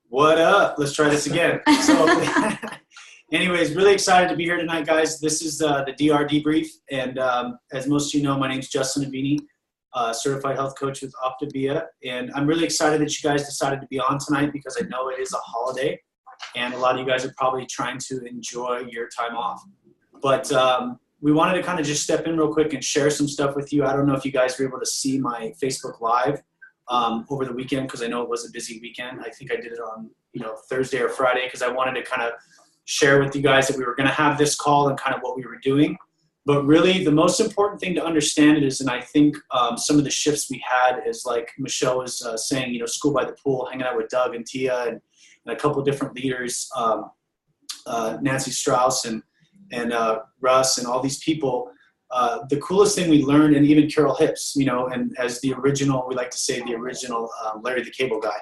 What up? Let's try this again. So anyways, really excited to be here tonight, guys. This is the DR Debrief. And as most of you know, my name is Justin Avini, certified health coach with Optavia. And I'm really excited that you guys decided to be on tonight because I know it is a holiday. And a lot of you guys are probably trying to enjoy your time off. But we wanted to kind of just step in real quick and share some stuff with you. I don't know if you guys were able to see my Facebook Live over the weekend, because I know it was a busy weekend. I think I did it on Thursday or Friday, because I wanted to kind of share with you guys that we were going to have this call and kind of what we were doing. But really the most important thing to understand is, and I think some of the shifts we had is, like Michelle was saying, school by the pool, hanging out with Doug and Tia and a couple of different leaders, Nancy Strauss and Russ and all these people. The coolest thing we learned, and even Carol Hips, and as the original, we like to say the original Larry the Cable Guy.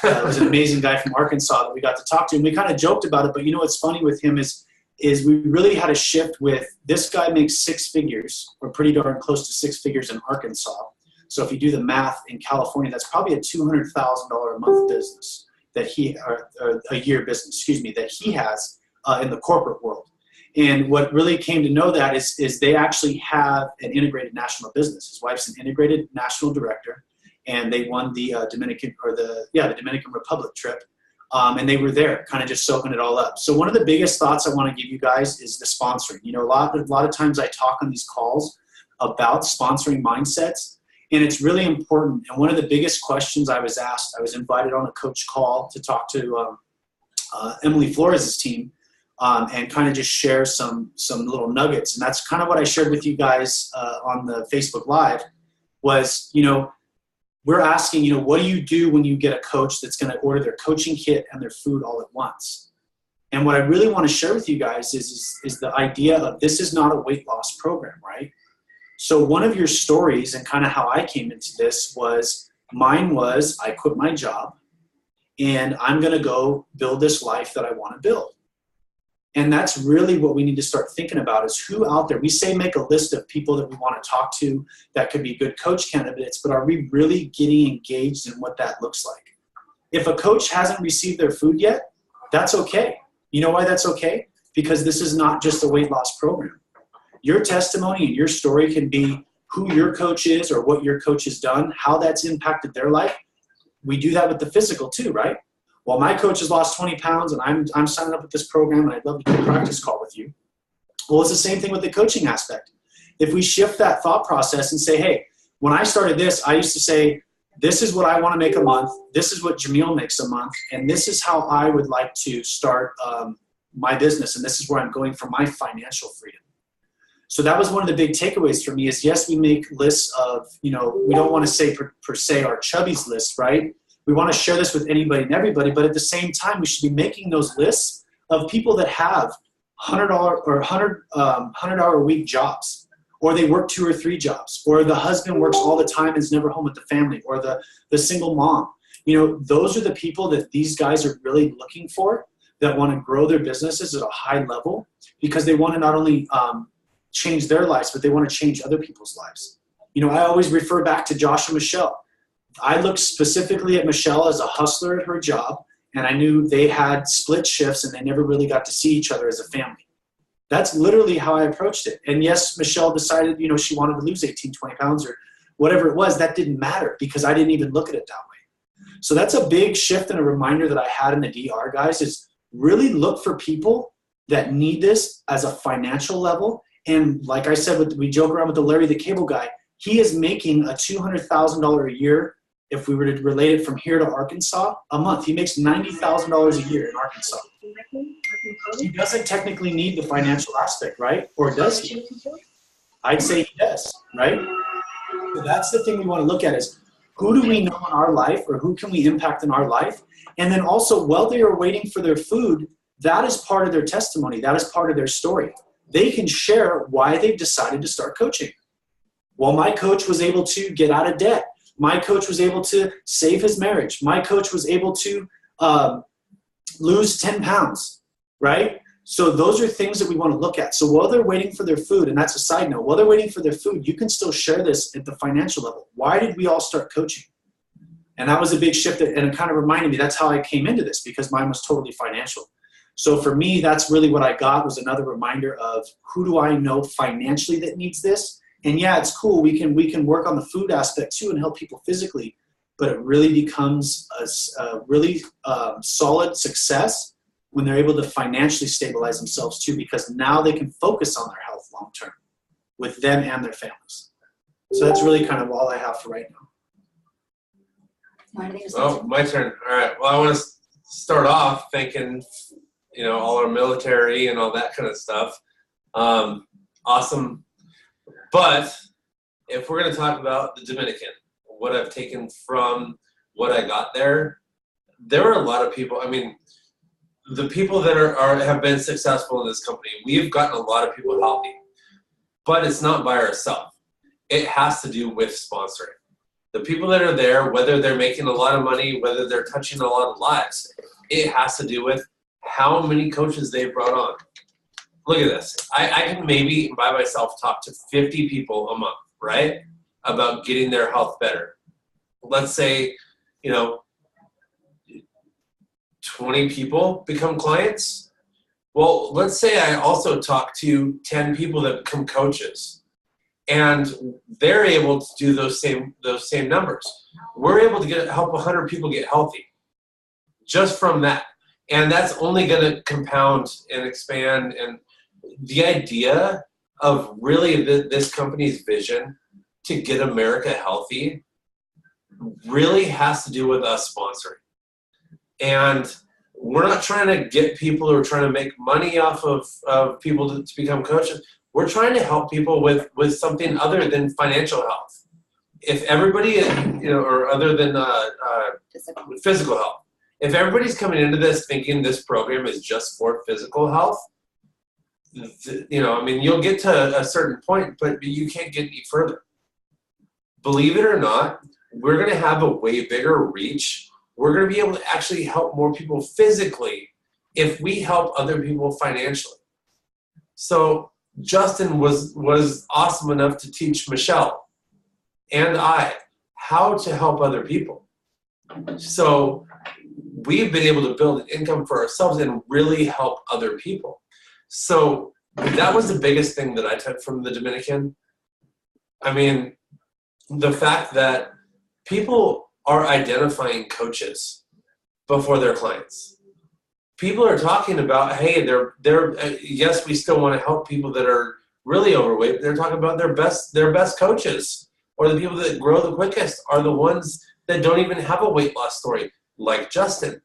Was an amazing guy from Arkansas that we got to talk to, and we kind of joked about it. But what's funny with him is we really had a shift with this guy makes six figures, or pretty darn close to six figures in Arkansas. So if you do the math in California, that's probably a $200,000 a month business that or a year business, that he has in the corporate world. And what really came to know that is they actually have an integrated national business. His wife's an integrated national director, and they won the Dominican Republic trip. And they were there kind of just soaking it all up. So one of the biggest thoughts I want to give you guys is the sponsoring. A lot of times I talk on these calls about sponsoring mindsets, and it's really important. And one of the biggest questions I was asked, I was invited on a coach call to talk to Emily Flores' team, and kind of just share some little nuggets. And that's kind of what I shared with you guys on the Facebook Live was, we're asking, what do you do when you get a coach that's going to order their coaching kit and their food all at once? And what I really want to share with you guys is the idea of this is not a weight loss program, right? So one of your stories and kind of how I came into this was, mine was I quit my job and I'm going to go build this life that I want to build. And that's really what we need to start thinking about is who out there. We say make a list of people that we want to talk to that could be good coach candidates, but are we really getting engaged in what that looks like? If a coach hasn't received their food yet, that's okay. You know why that's okay? Because this is not just a weight loss program. Your testimony and your story can be who your coach is or what your coach has done, how that's impacted their life. We do that with the physical too, right? Well, my coach has lost 20 pounds and I'm signing up with this program and I'd love to do a practice call with you. Well, it's the same thing with the coaching aspect. If we shift that thought process and say, hey, when I started this, I used to say, this is what I want to make a month. This is what Jamil makes a month. And this is how I would like to start my business. And this is where I'm going for my financial freedom. So that was one of the big takeaways for me is, yes, we make lists of, we don't want to say per se our chubby's list, right? We want to share this with anybody and everybody, but at the same time, we should be making those lists of people that have $100 or $100 a week jobs, or they work 2 or 3 jobs, or the husband works all the time and is never home with the family, or the single mom. Those are the people that these guys are really looking for, that want to grow their businesses at a high level, because they want to not only change their lives, but they want to change other people's lives. I always refer back to Josh and Michelle. I looked specifically at Michelle as a hustler at her job, and I knew they had split shifts and they never really got to see each other as a family. That's literally how I approached it. And yes, Michelle decided, she wanted to lose 18, 20 pounds or whatever it was. That didn't matter because I didn't even look at it that way. So that's a big shift and a reminder that I had in the DR, guys, is really look for people that need this as a financial level. And like I said, we joke around with the Larry the Cable Guy. He is making a $200,000 a year. If we were to relate it from here to Arkansas, a month, he makes $90,000 a year in Arkansas. He doesn't technically need the financial aspect, right? Or does he? I'd say he does, right? So that's the thing we want to look at is who do we know in our life or who can we impact in our life? And then also while they are waiting for their food, that is part of their testimony. That is part of their story. They can share why they've decided to start coaching. Well, my coach was able to get out of debt. My coach was able to save his marriage. My coach was able to lose 10 pounds, right? So those are things that we want to look at. So while they're waiting for their food, and that's a side note, while they're waiting for their food, you can still share this at the financial level. Why did we all start coaching? And that was a big shift, and it kind of reminded me that's how I came into this, because mine was totally financial. So for me, that's really what I got, was another reminder of who do I know financially that needs this. And yeah, it's cool. We can work on the food aspect too and help people physically, but it really becomes a really solid success when they're able to financially stabilize themselves too, because now they can focus on their health long term with them and their families. So that's really kind of all I have for right now. Oh, my turn. All right. Well, I want to start off thanking, all our military and all that kind of stuff. Awesome. But if we're going to talk about the Dominican, what I've taken from what I got there were a lot of people. I mean, the people that have been successful in this company, we've gotten a lot of people healthy, but it's not by ourselves. It has to do with sponsoring. The people that are there, whether they're making a lot of money, whether they're touching a lot of lives, it has to do with how many coaches they've brought on. Look at this. I can maybe by myself talk to 50 people a month, right, about getting their health better. Let's say, 20 people become clients. Well, let's say I also talk to 10 people that become coaches, and they're able to do those same numbers. We're able to help 100 people get healthy just from that. And that's only going to compound and expand. And the idea of really this company's vision to get America healthy really has to do with us sponsoring. And we're not trying to get people who are trying to make money off of people to become coaches. We're trying to help people with something other than financial health. If everybody, or other than physical health, if everybody's coming into this thinking this program is just for physical health, you'll get to a certain point, but you can't get any further. Believe it or not, we're going to have a way bigger reach. We're going to be able to actually help more people physically if we help other people financially. So Justin was awesome enough to teach Michelle and I how to help other people. So we've been able to build an income for ourselves and really help other people. So that was the biggest thing that I took from the Dominican. I mean, the fact that people are identifying coaches before their clients. People are talking about, hey, yes, we still want to help people that are really overweight, but they're talking about their best coaches, or the people that grow the quickest are the ones that don't even have a weight loss story, like Justin.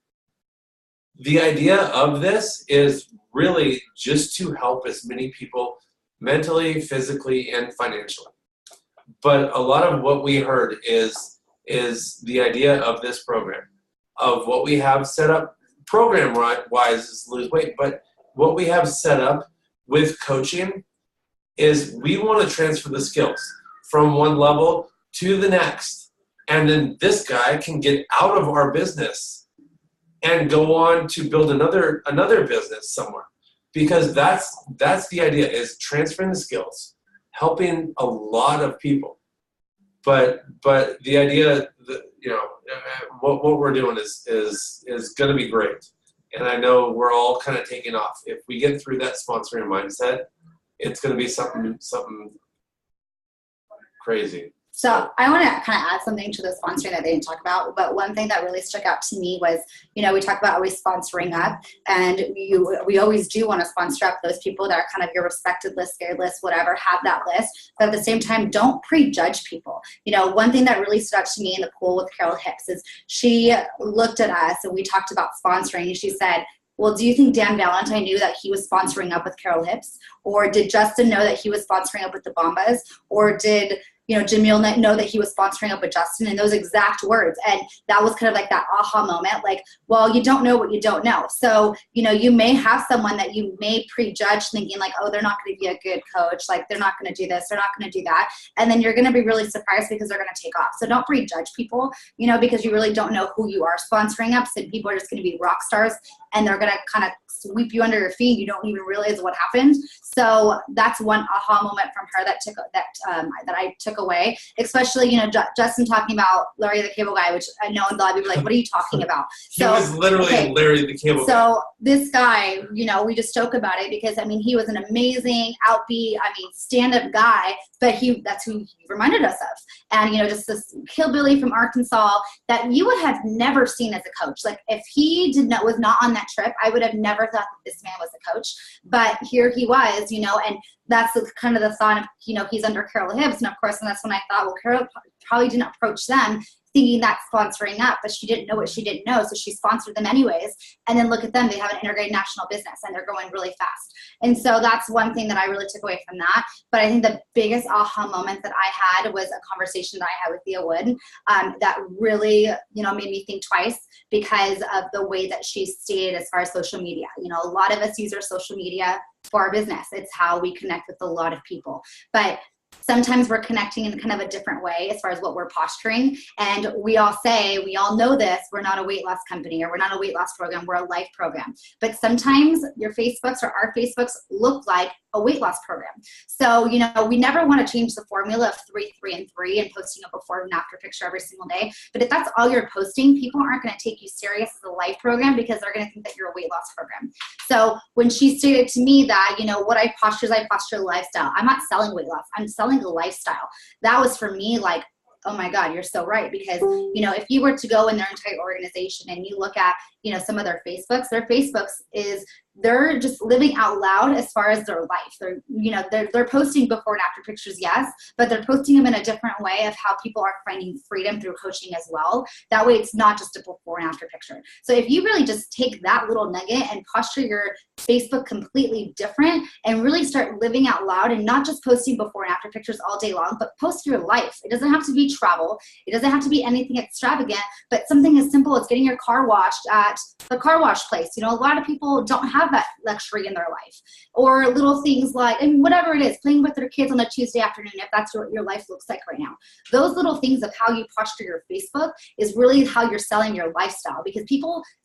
The idea of this is really just to help as many people mentally, physically, and financially. But a lot of what we heard is the idea of this program, of what we have set up program-wise is lose weight, but what we have set up with coaching is we want to transfer the skills from one level to the next. And then this guy can get out of our business and go on to build another business somewhere. Because that's the idea, is transferring the skills, helping a lot of people. But the idea that, what we're doing is going to be great. And I know we're all kind of taking off. If we get through that sponsoring mindset, it's going to be something crazy. So I want to kind of add something to the sponsoring that they didn't talk about. But one thing that really stuck out to me was, we talk about always sponsoring up, and we always do want to sponsor up those people that are kind of your respected list, scared list, whatever, have that list. But at the same time, don't prejudge people. One thing that really stood out to me in the pool with Carol Hicks is she looked at us and we talked about sponsoring, and she said, well, do you think Dan Valentine knew that he was sponsoring up with Carol Hicks? Or did Justin know that he was sponsoring up with the Bombas? Or did Jamil know that he was sponsoring up with Justin, and those exact words? And that was kind of like that aha moment, like, well, you don't know what you don't know. So, you may have someone that you may prejudge thinking like, oh, they're not going to be a good coach. Like, they're not going to do this. They're not going to do that. And then you're going to be really surprised because they're going to take off. So don't prejudge people, because you really don't know who you are sponsoring up. So people are just going to be rock stars, and they're going to kind of sweep you under your feet. You don't even realize what happened. So that's one aha moment from her that I took took away, especially, you know, Justin talking about Larry the Cable Guy, which I know a lot of people are like, what are you talking about? He was literally Larry the Cable Guy. So this guy, you know, we just joke about it because, I mean, he was an amazing, outbeat, stand-up guy, but that's who he reminded us of. And, you know, just this hillbilly from Arkansas that you would have never seen as a coach. Like, if he was not on that trip, I would have never thought that this man was a coach. But here he was, you know, and that's kind of the thought of, you know, he's under Carol Hibbs. And of course, and that's when I thought, well, Carol probably didn't approach them thinking that's sponsoring up, but she didn't know what she didn't know, so she sponsored them anyways. And then look at them, they have an integrated national business and they're going really fast. And so that's one thing that I really took away from that. But I think the biggest aha moment that I had was a conversation that I had with Thea Wood that really, you know, made me think twice because of the way that she stated as far as social media. You know, a lot of us use our social media for our business. It's how we connect with a lot of people. But sometimes we're connecting in kind of a different way as far as what we're posturing. And we all know this, we're not a weight loss company or we're not a weight loss program, we're a life program. But sometimes your Facebooks or our Facebooks look like a weight loss program. So, you know, we never want to change the formula of 3, 3, and 3 and posting a before and after picture every single day. But if that's all you're posting, people aren't going to take you serious as a life program because they're going to think that you're a weight loss program. So when she stated to me that, you know, what I posture is I posture lifestyle. I'm not selling weight loss. I'm selling a lifestyle. That was for me like, oh my God, you're so right. Because, you know, if you were to go in their entire organization and you look at, you know, some of their Facebooks is they're just living out loud as far as their life. They're, you know, they're posting before and after pictures, yes, but they're posting them in a different way of how people are finding freedom through coaching as well. That way it's not just a before and after picture. So if you really just take that little nugget and posture your Facebook completely different and really start living out loud and not just posting before and after pictures all day long, but post your life. It doesn't have to be travel. It doesn't have to be anything extravagant, but something as simple as getting your car washed at the car wash place. You know, a lot of people don't have that luxury in their life. Or little things like, and whatever it is, playing with their kids on a Tuesday afternoon, if that's what your life looks like right now. Those little things of how you posture your Facebook is really how you're selling your lifestyle, because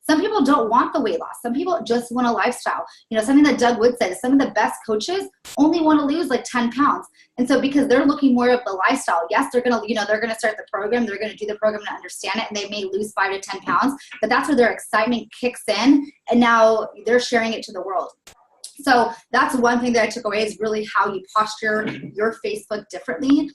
some people don't want the weight loss. Some people just want a lifestyle. You know, something that Doug Wood said is some of the best coaches only want to lose like 10 pounds. And so because they're looking more of the lifestyle, yes, they're going to start the program. They're going to do the program to understand it, and they may lose 5 to 10 pounds, but that's where their excitement kicks in. And now they're sharing it to the world. So that's one thing that I took away is really how you posture your Facebook differently,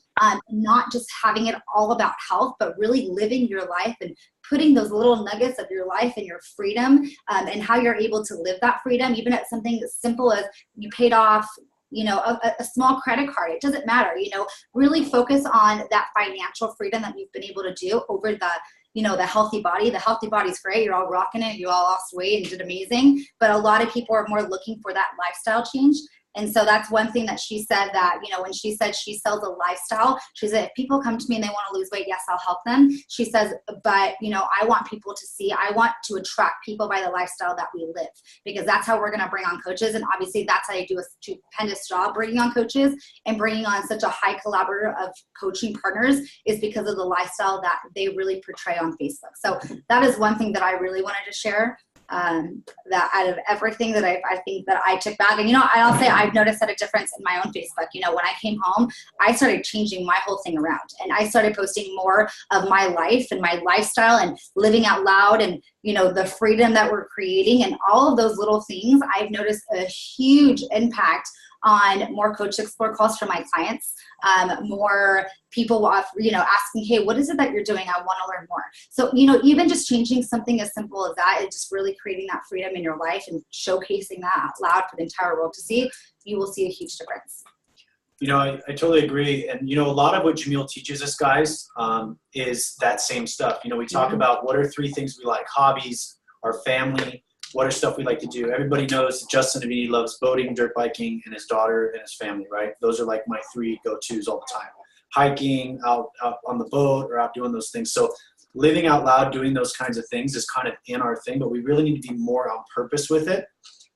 not just having it all about health, but really living your life and putting those little nuggets of your life and your freedom and how you're able to live that freedom, even at something as simple as you paid off, you know, a small credit card. It doesn't matter, you know, really focus on that financial freedom that you've been able to do over the, you know, the healthy body. The healthy body's great. You're all rocking it. You all lost weight and did amazing. But a lot of people are more looking for that lifestyle change. And so that's one thing that she said that, you know, when she said she sells a lifestyle, she said, if people come to me and they want to lose weight, yes, I'll help them. She says, but, you know, I want people to see, I want to attract people by the lifestyle that we live, because that's how we're going to bring on coaches. And obviously that's how you do a stupendous job bringing on coaches and bringing on such a high collaborator of coaching partners is because of the lifestyle that they really portray on Facebook. So that is one thing that I really wanted to share. That out of everything that I think that I took back, and you know, I'll say I've noticed a difference in my own Facebook. You know, when I came home, I started changing my whole thing around, and I started posting more of my life and my lifestyle and living out loud, and you know, the freedom that we're creating, and all of those little things. I've noticed a huge impact on more Coach Explore calls from my clients, more people, you know, asking, hey, what is it that you're doing? I want to learn more. So, you know, even just changing something as simple as that, and just really creating that freedom in your life and showcasing that out loud for the entire world to see, you will see a huge difference. You know, I totally agree. And, you know, a lot of what Jamil teaches us, guys, is that same stuff. You know, we talk about what are 3 things we like: hobbies, our family, what are stuff we like to do. Everybody knows Justin Avini loves boating, dirt biking, and his daughter and his family, right? Those are like my 3 go-tos all the time. Hiking, out on the boat, or out doing those things. So living out loud, doing those kinds of things is kind of in our thing, but we really need to be more on purpose with it.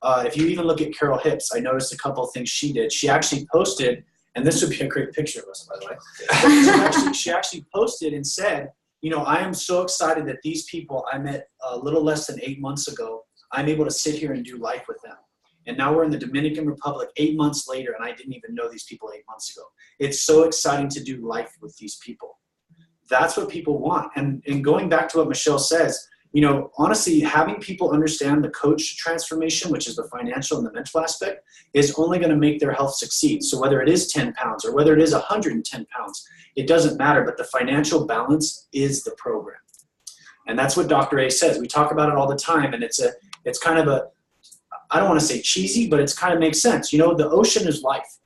If you even look at Carol Hibbs, I noticed a couple of things she did. She actually posted, and this would be a great picture of us, by the way. She actually posted and said, you know, I am so excited that these people I met a little less than 8 months ago, I'm able to sit here and do life with them. And now we're in the Dominican Republic 8 months later, and I didn't even know these people 8 months ago. It's so exciting to do life with these people. That's what people want. And going back to what Michelle says, honestly, having people understand the coach transformation, which is the financial and the mental aspect, is only going to make their health succeed. So whether it is 10 pounds or whether it is 110 pounds, it doesn't matter. But the financial balance is the program. And that's what Dr. A says. We talk about it all the time. And it's kind of I don't want to say cheesy, but it's kind of makes sense. The ocean is life.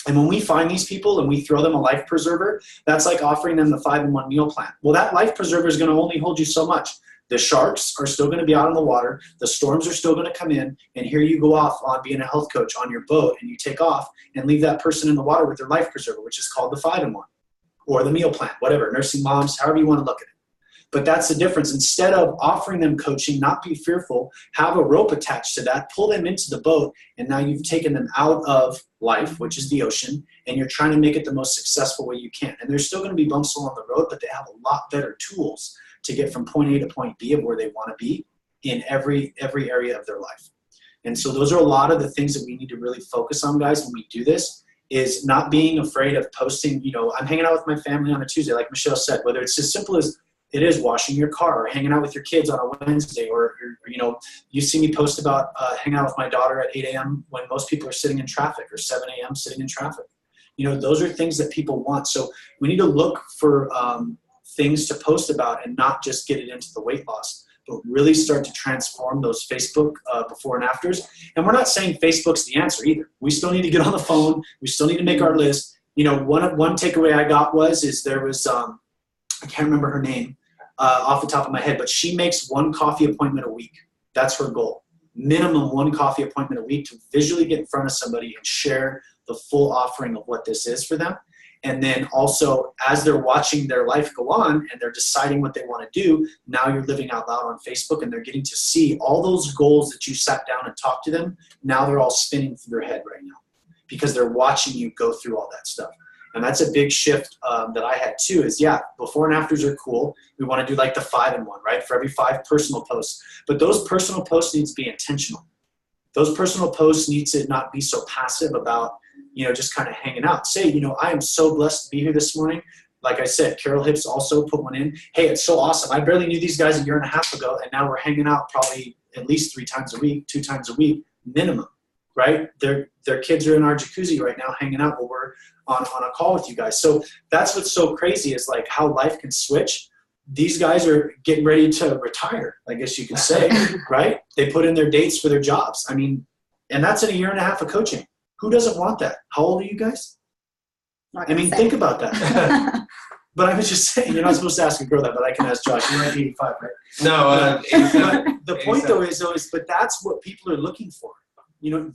And when we find these people and we throw them a life preserver, that's like offering them the 5-in-1 meal plan. Well, that life preserver is going to only hold you so much. The sharks are still going to be out on the water. The storms are still going to come in. And here you go off on being a health coach on your boat, and you take off and leave that person in the water with their life preserver, which is called the 5-in-1 or the meal plan, whatever, nursing moms, however you want to look at it. But that's the difference. Instead of offering them coaching, not be fearful, have a rope attached to that, pull them into the boat, and now you've taken them out of life, which is the ocean, and you're trying to make it the most successful way you can. And there's still going to be bumps along the road, but they have a lot better tools to get from point A to point B of where they want to be in every area of their life. And so those are a lot of the things that we need to really focus on, guys, when we do this, is not being afraid of posting. I'm hanging out with my family on a Tuesday, like Michelle said, whether it's as simple as it is washing your car or hanging out with your kids on a Wednesday, or you see me post about hanging out with my daughter at 8 a.m. when most people are sitting in traffic, or 7 a.m. sitting in traffic. Those are things that people want. So we need to look for things to post about and not just get it into the weight loss, but really start to transform those Facebook before and afters. And we're not saying Facebook's the answer either. We still need to get on the phone. We still need to make our list. One takeaway I got is there was, I can't remember her name off the top of my head, but she makes 1 coffee appointment a week. That's her goal. Minimum 1 coffee appointment a week to visually get in front of somebody and share the full offering of what this is for them. And then also, as they're watching their life go on and they're deciding what they want to do, now you're living out loud on Facebook, and they're getting to see all those goals that you sat down and talked to them. Now they're all spinning through their head right now because they're watching you go through all that stuff. And that's a big shift that I had too, is before and afters are cool. We want to do like the 5-in-1, right? For every 5 personal posts. But those personal posts need to be intentional. Those personal posts need to not be so passive about, just kind of hanging out. Say, I am so blessed to be here this morning. Like I said, Carol Hips also put one in. Hey, it's so awesome. I barely knew these guys a year and a half ago, and now we're hanging out probably at least 3 times a week, 2 times a week, minimum, right? Their kids are in our jacuzzi right now hanging out while we're on a call with you guys. So that's what's so crazy, is like how life can switch. These guys are getting ready to retire, I guess you could say, right? They put in their dates for their jobs. I mean, and that's in a year and a half of coaching. Who doesn't want that? How old are you guys? Think about that. But I was just saying, you're not supposed to ask a girl that, but I can ask Josh. You're at 85, right? No, but the point though is, but that's what people are looking for.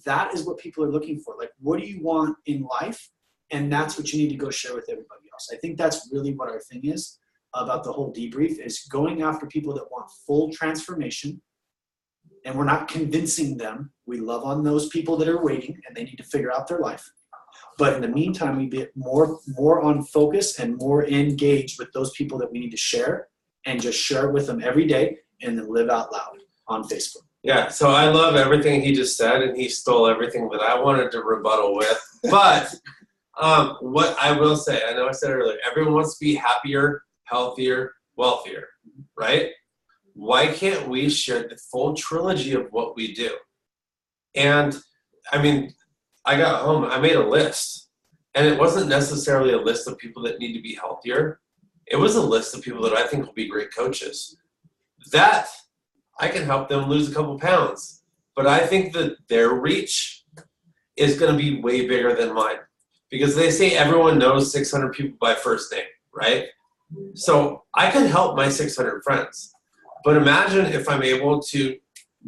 That is what people are looking for. Like, what do you want in life? And that's what you need to go share with everybody else. I think that's really what our thing is about the whole debrief, is going after people that want full transformation. And we're not convincing them. We love on those people that are waiting and they need to figure out their life. But in the meantime, we get more on focus and more engaged with those people that we need to share, and just share it with them every day, and then live out loud on Facebook. Yeah, so I love everything he just said, and he stole everything that I wanted to rebuttal with. But what I will say, I know I said earlier, everyone wants to be happier, healthier, wealthier, right? Why can't we share the full trilogy of what we do? And I got home, I made a list, and it wasn't necessarily a list of people that need to be healthier. It was a list of people that I think will be great coaches. That I can help them lose a couple pounds, but I think that their reach is going to be way bigger than mine, because they say everyone knows 600 people by first name, right? So I can help my 600 friends. But imagine if I'm able to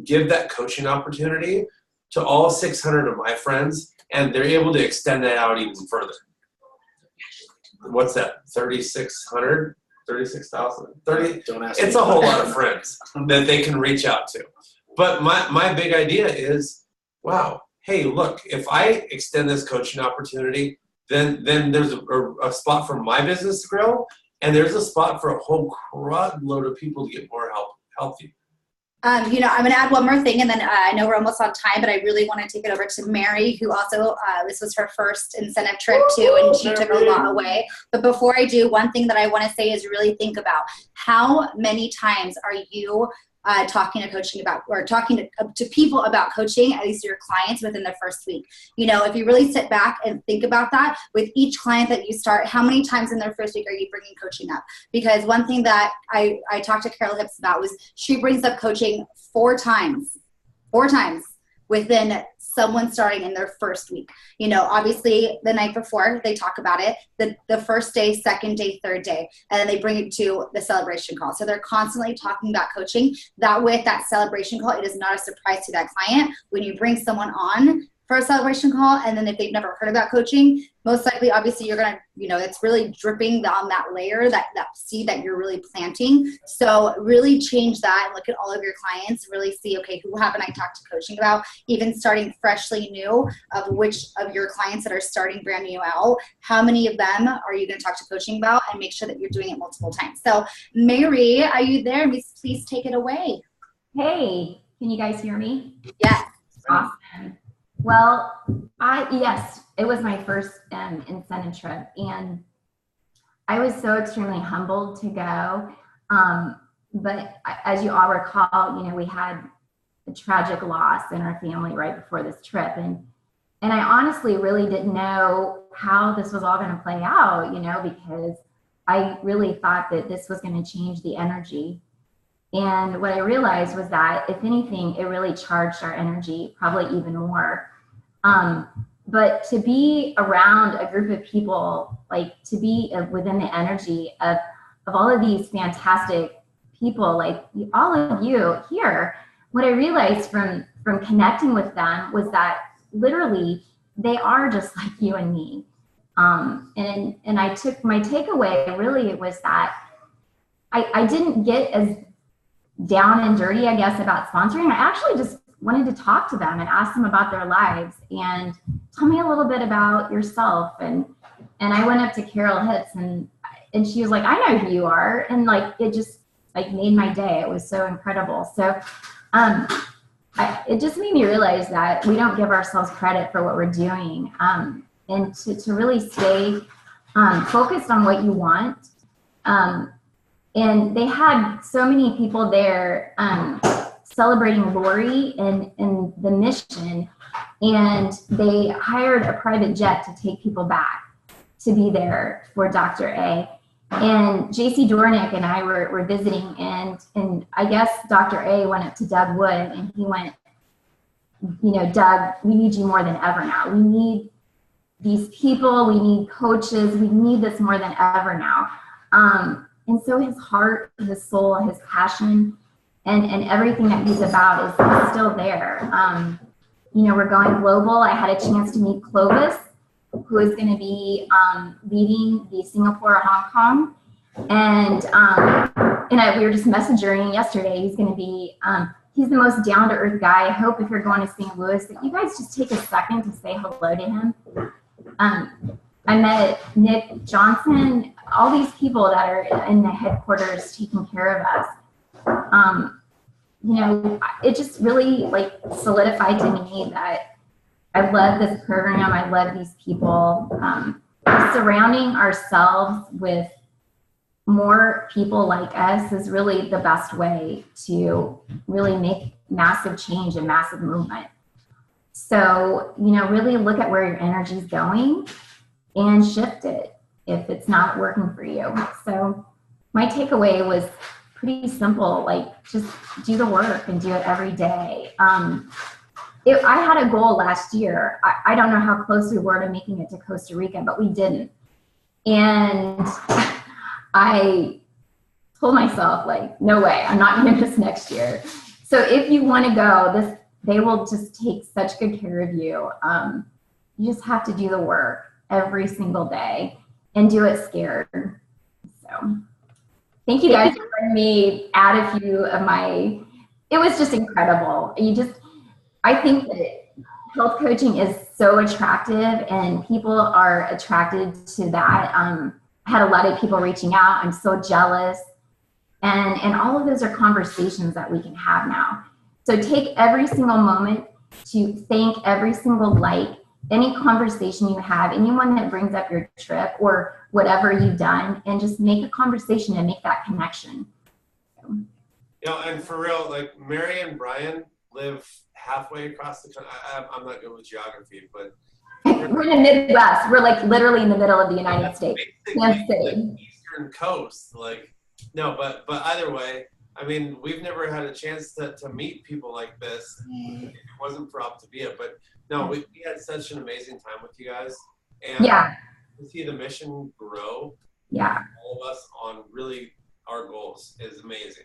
give that coaching opportunity to all 600 of my friends, and they're able to extend that out even further. What's that? 3,600? 36,000? 30? It's a whole lot of friends that they can reach out to. But my big idea is, wow, hey, look, if I extend this coaching opportunity, then there's a spot for my business to grow, and there's a spot for a whole crud load of people to get more healthy. I'm going to add one more thing, and then I know we're almost on time, but I really want to take it over to Mary, who also, this was her first incentive trip too, and she took a lot away. But before I do, one thing that I want to say is really think about how many times are you talking to coaching about, or talking to people about coaching, at least your clients, within the first week. If you really sit back and think about that with each client that you start, how many times in their first week are you bringing coaching up? Because one thing that I talked to Carol Hips about was she brings up coaching four times within someone starting in their first week. Obviously the night before they talk about it, the first day, second day, third day, and then they bring it to the celebration call. So they're constantly talking about coaching. That with that celebration call, it is not a surprise to that client when you bring someone on for a celebration call, and then if they've never heard about coaching, most likely, obviously, you're gonna, it's really dripping on that layer, that seed that you're really planting. So really change that and look at all of your clients, really see, okay, who haven't I talked to coaching about? Even starting freshly new, of which of your clients that are starting brand new out, how many of them are you gonna talk to coaching about, and make sure that you're doing it multiple times. So Mary, are you there? Please take it away. Hey, can you guys hear me? Yes. Awesome. Well, yes, it was my first incentive trip, and I was so extremely humbled to go. But as you all recall, we had a tragic loss in our family right before this trip, and I honestly really didn't know how this was all going to play out, because I really thought that this was going to change the energy. And what I realized was that, if anything, it really charged our energy, probably even more. But to be around a group of people, like to be within the energy of all of these fantastic people, like all of you here, what I realized from connecting with them was that literally they are just like you and me. And I took my takeaway really was that I didn't get as down and dirty, I guess, about sponsoring. I actually just wanted to talk to them and ask them about their lives and tell me a little bit about yourself. And I went up to Carol Hitz and she was like, I know who you are. And it just made my day. It was so incredible. So it just made me realize that we don't give ourselves credit for what we're doing, and to really stay focused on what you want. And they had so many people there celebrating Lori and the mission, and they hired a private jet to take people back to be there for Dr. A. And JC Dornick and I were visiting, and I guess Dr. A went up to Doug Wood and he went, Doug, we need you more than ever now. We need these people, we need coaches, we need this more than ever now. And so his heart, his soul, his passion, and everything that he's about is still there. We're going global. I had a chance to meet Clovis, who is going to be leading the Singapore, Hong Kong. And we were just messaging yesterday. He's going to be, he's the most down-to-earth guy. I hope if you're going to St. Louis that you guys just take a second to say hello to him. I met Nick Johnson, all these people that are in the headquarters taking care of us. It just really solidified to me that I love this program. I love these people. Surrounding ourselves with more people like us is really the best way to really make massive change and massive movement. So, really look at where your energy is going and shift it if it's not working for you. So my takeaway was pretty simple, just do the work and do it every day. I had a goal last year. I don't know how close we were to making it to Costa Rica, but we didn't. And I told myself, no way, I'm not doing this next year. So if you want to go, they will just take such good care of you. You just have to do the work every single day and do it scared. So thank you guys for letting me add a few of it was just incredible. I think that health coaching is so attractive and people are attracted to that. I had a lot of people reaching out. I'm so jealous. And all of those are conversations that we can have now. So take every single moment to thank every single like, any conversation you have, anyone that brings up your trip or whatever you've done, and just make a conversation and make that connection. And for real, like Mary and Brian live halfway across the country. I'm not good with geography, but we're in the Midwest. We're like literally in the middle of the United States. Like Eastern coast. Like, no, but either way, I mean, we've never had a chance to meet people like this. If it wasn't for Optavia, but no, we had such an amazing time with you guys. And to see the mission grow, all of us on really our goals is amazing.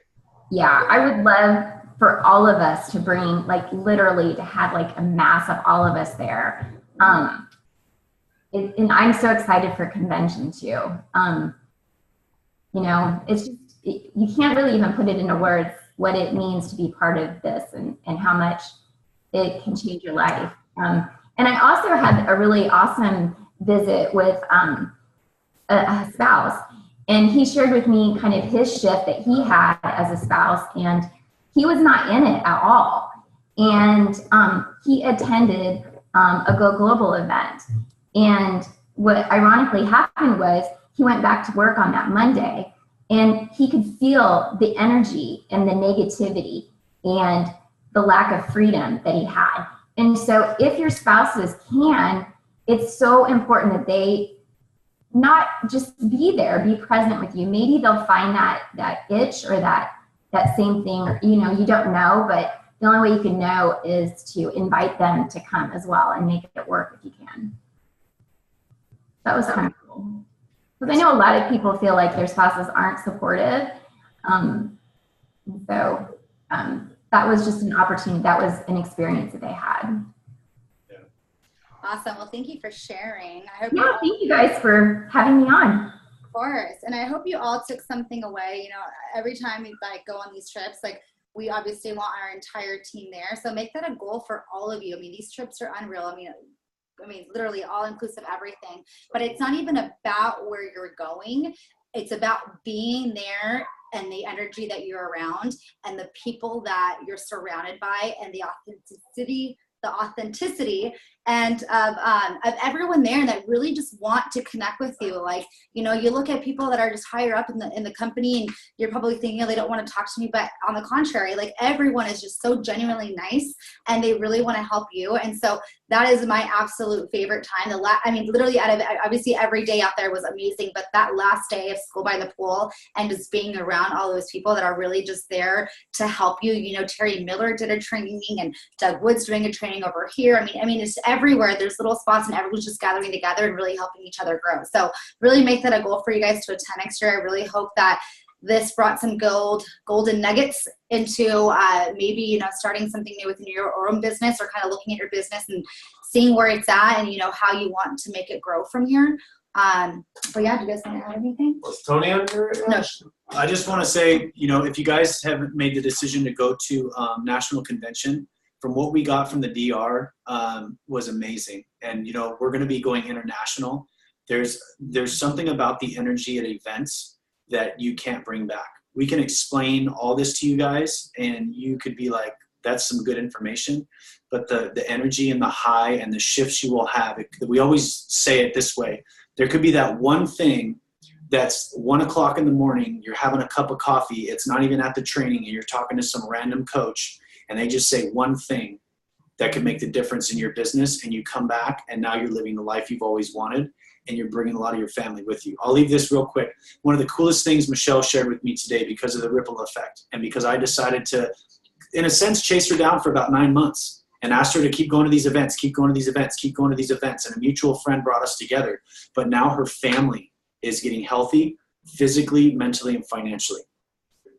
Yeah, I would love for all of us to bring, like, literally to have like a mass of all of us there. And I'm so excited for convention too. You know, it's just, you can't really even put it into words what it means to be part of this and how much it can change your life. And I also had a really awesome visit with a spouse, and he shared with me kind of his shift that he had as a spouse, and he was not in it at all. And he attended a Go Global event. And what ironically happened was he went back to work on that Monday, and he could feel the energy and the negativity and the lack of freedom that he had. And so if your spouses can, it's so important that they not just be there, be present with you. Maybe they'll find that itch or that same thing, you know, you don't know, but the only way you can know is to invite them to come as well and make it work if you can. That was kind of cool. Because I know a lot of people feel like their spouses aren't supportive. That was just an opportunity. That was an experience that they had. Awesome. Well, thank you for sharing. Thank you guys for having me on. Of course. And I hope you all took something away. You know, every time we go on these trips, we obviously want our entire team there. So make that a goal for all of you. I mean, these trips are unreal. I mean, literally all inclusive everything, but it's not even about where you're going. It's about being there and the energy that you're around and the people that you're surrounded by and the authenticity and of everyone there that really just want to connect with you. Like, you know, you look at people that are just higher up in the company and you're probably thinking, they don't want to talk to me, but on the contrary, like everyone is just so genuinely nice and they really want to help you. And so that is my absolute favorite time. Literally obviously every day out there was amazing, but that last day of school by the pool and just being around all those people that are really just there to help you. You know, Terry Miller did a training and Doug Wood's doing a training over here. I mean, it's everywhere. There's little spots and everyone's just gathering together and really helping each other grow. So really make that a goal for you guys to attend next year. I really hope that this brought some golden nuggets into maybe, you know, starting something new within your own business or kind of looking at your business and seeing where it's at and, you know, how you want to make it grow from here. But yeah, do you guys want to add anything? Was Tony on here? No. I just want to say, you know, if you guys haven't made the decision to go to National Convention, from what we got from the DR was amazing. And, you know, we're going to be going international. There's something about the energy at events that you can't bring back. We can explain all this to you guys and you could be like, that's some good information. But the energy and the high and the shifts you will have, we always say it this way. There could be that one thing that's 1 o'clock in the morning, you're having a cup of coffee, it's not even at the training, and you're talking to some random coach, and they just say one thing that could make the difference in your business, and you come back, and now you're living the life you've always wanted, and you're bringing a lot of your family with you. I'll leave this real quick. One of the coolest things Michelle shared with me today because of the ripple effect, and because I decided to, in a sense, chase her down for about 9 months and asked her to keep going to these events, keep going to these events, keep going to these events, and a mutual friend brought us together. But now her family is getting healthy physically, mentally, and financially.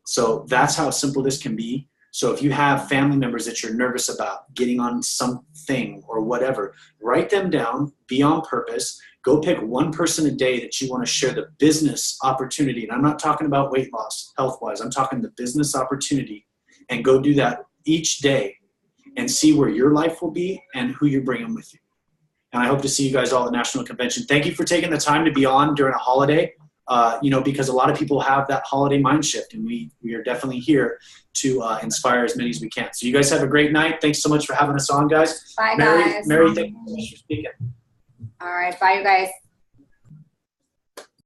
So that's how simple this can be. So if you have family members that you're nervous about getting on something or whatever, write them down, be on purpose, go pick one person a day that you want to share the business opportunity. And I'm not talking about weight loss, health-wise. I'm talking the business opportunity, and go do that each day and see where your life will be and who you're bringing with you. And I hope to see you guys all at National Convention. Thank you for taking the time to be on during a holiday. because a lot of people have that holiday mind shift, and we are definitely here to inspire as many as we can. So you guys have a great night. Thanks so much for having us on, guys. Bye, Mary, guys. Mary, thank you so much for speaking. All right. Bye, you guys.